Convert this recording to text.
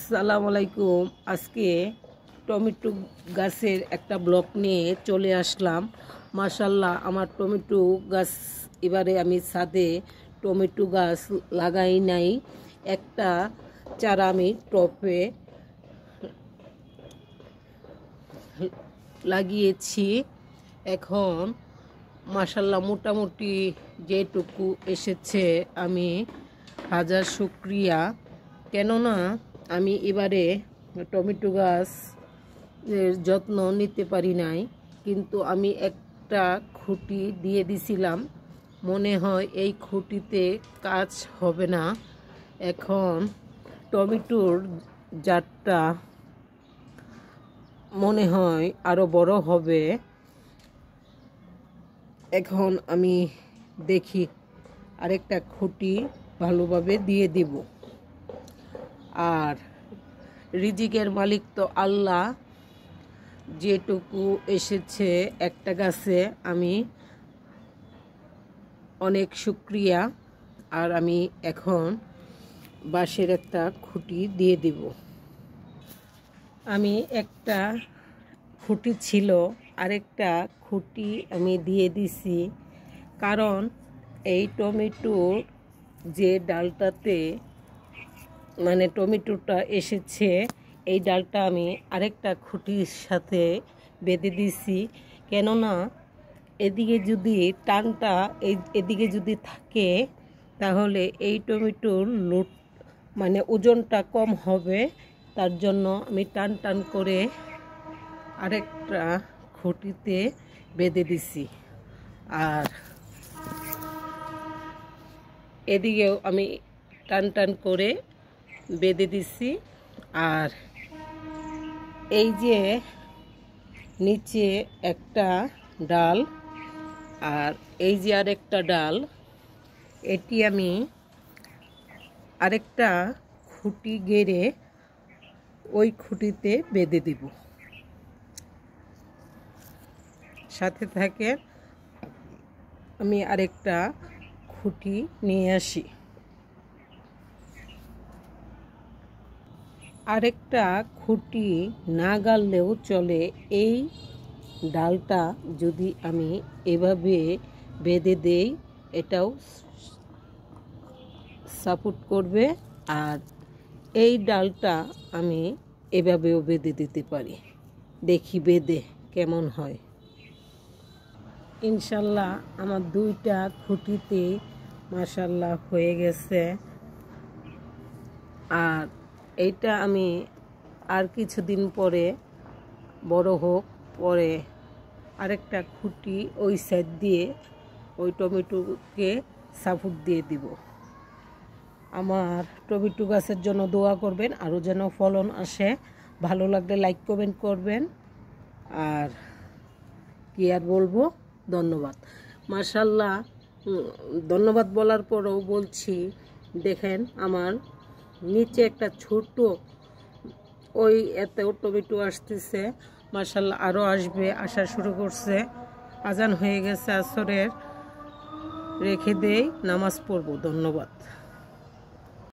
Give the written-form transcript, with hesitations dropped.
আসসালামু আলাইকুম। আজকে টমেটো গাছের একটা ব্লক নিয়ে চলে আসলাম। মাশাআল্লাহ, আমার টমেটো গাছ এবারে আমি ছাদে টমেটো গাছ লাগাই নাই, একটা চারা আমি টপে লাগিয়েছি। এখন মাশাআল্লাহ মোটামুটি যেটুকু এসেছে আমি হাজার শুকরিয়া। কেননা আমি এবারে টমেটো গাছ যত্ন নিতে পারি নাই, কিন্তু আমি একটা খুঁটি দিয়ে দিছিলাম, মনে হয় এই খুঁটিতে কাজ হবে না। এখন টমেটোর জাতটা মনে হয় আরো বড় হবে। এখন আমি দেখি আরেকটা খুঁটি ভালোভাবে দিয়ে দিব। আর রিজিকের মালিক তো আল্লাহ। যেটুকু এসেছে একটা গাছে আমি অনেক শুকরিয়া। আর আমি এখন বাঁশের একটা খুঁটি দিয়ে দিব। আমি একটা খুঁটি ছিল, আরেকটা খুঁটি আমি দিয়ে দিছি, কারণ এই টমেটোর যে ডালটাতে মানে টমেটোটা এসেছে, এই ডালটা আমি আরেকটা খুঁটির সাথে বেঁধে দিছি। কেননা এদিকে যদি টানটা এদিকে যদি থাকে, তাহলে এই টমেটোর লোড মানে ওজনটা কম হবে। তার জন্য আমি টান টান করে আরেকটা খুঁটিতে বেঁধে দিছি। আর এদিকেও আমি টান টান করে বেঁধে দিছি। আর এই যে নিচে একটা ডাল, আর এই যে আরেকটা ডাল, এটি আমি আরেকটা খুঁটি গেড়ে ওই খুঁটিতে বেঁধে দিব। সাথে থাকে আমি আরেকটা খুঁটি নিয়ে আসি। আরেকটা খুঁটি না গাড়লেও চলে, এই ডালটা যদি আমি এভাবে বেঁধে দেই, এটাও সাপোর্ট করবে। আর এই ডালটা আমি এভাবেও বেঁধে দিতে পারি। দেখি বেঁধে কেমন হয়। ইনশাল্লাহ আমার দুইটা খুঁটিতে মাশাআল্লাহ হয়ে গেছে। আর এইটা আমি আর কিছুদিন পরে বড় হোক, পরে আরেকটা খুঁটি ওই সাইড দিয়ে ওই টমেটোকে সাপোর্ট দিয়ে দিব। আমার টমেটো গাছের জন্য দোয়া করবেন, আরও যেন ফলন আসে। ভালো লাগলে লাইক কমেন্ট করবেন। আর কি আর বলবো, ধন্যবাদ। মাশাআল্লাহ, ধন্যবাদ বলার পরেও বলছি, দেখেন আমার নিচে একটা ছোট ওই এতেও টমেটো আসতেছে। মাশাআল্লাহ আরও আসবে, আসা শুরু করছে। আজান হয়ে গেছে আসরের, রেখে দেই, নামাজ পড়ব। ধন্যবাদ।